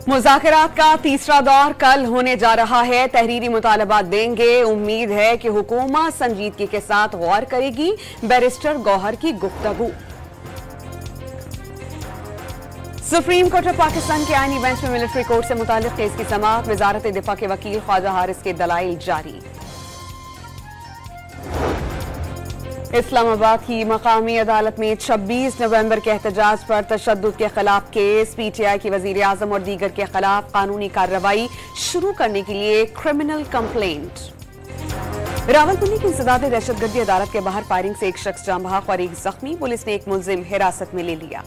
मुज़ाकरात का तीसरा दौर कल होने जा रहा है। तहरीरी मुतालबात देंगे। उम्मीद है कि हुकूमत संजीदगी के साथ गौर करेगी। बैरिस्टर गौहर की गुफ्तगू। सुप्रीम कोर्ट ऑफ पाकिस्तान के आईनी बेंच में मिलिट्री कोर्ट से मुताल्लिक केस की समाअत। वजारत दिफा के वकील ख्वाजा हारिस के दलाइल जारी। इस्लामाबाद की मकामी अदालत में 26 नवंबर के एहतजाज पर तशद्दुद के खिलाफ केस। पीटीआई की वजीर आजम और दीगर के खिलाफ कानूनी कार्रवाई शुरू करने के लिए क्रिमिनल कंप्लेंट। रावलपिंडी की इंसदाद दहशतगर्दी अदालत के बाहर फायरिंग से एक शख्स जाँ बहक और एक जख्मी। पुलिस ने एक मुलजिम हिरासत में ले लिया।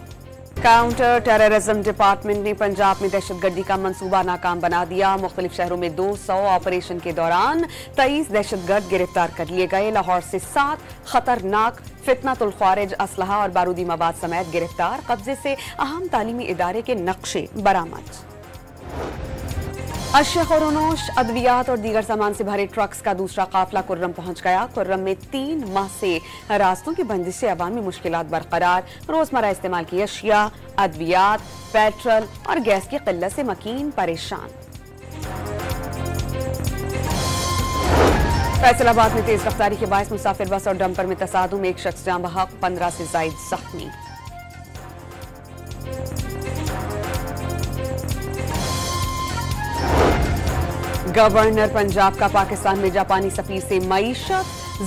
काउंटर टेररिज्म डिपार्टमेंट ने पंजाब में दहशतगर्दी का मंसूबा नाकाम बना दिया। मुख्तलिफ शहरों में 200 ऑपरेशन के दौरान 23 दहशतगर्द गिरफ्तार कर लिए गए। लाहौर से 7 खतरनाक फितनतुल ख्वारिज असलहा और बारूदी मवाद समेत गिरफ्तार। कब्जे से अहम तालीमी इदारे के नक्शे बरामद। अशिया खुरोनोश, अद्वियात और दीगर सामान से भरे ट्रक्स का दूसरा काफिला कुर्रम पहुंच गया। कुर्रम में 3 माह से रास्तों की बंदिश से अवामी मुश्किलात बरकरार। रोजमर्रा इस्तेमाल की अशिया, अद्वियात, पेट्रोल और गैस की किल्लत से मकीन परेशान। फैसलाबाद में तेज रफ्तारी के बायस मुसाफिर बस और डंपर में तसादुम। एक शख्स जाँ बहक, 15 से जायद जख्मी। गवर्नर पंजाब का पाकिस्तान में जापानी सफीर से मईशत,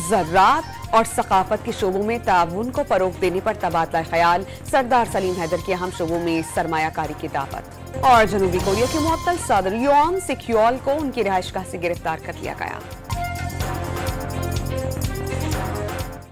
ज़राअत और सकाफत के शोबों में ताउन को फरोग देने पर तबादला ख्याल। सरदार सलीम हैदर के अहम शोबों में सरमायाकारी की दावत। और जनूबी कोरिया के मुअत्तल सदर योन सिक्योल को उनकी रिहाइशगाह से गिरफ्तार कर लिया गया।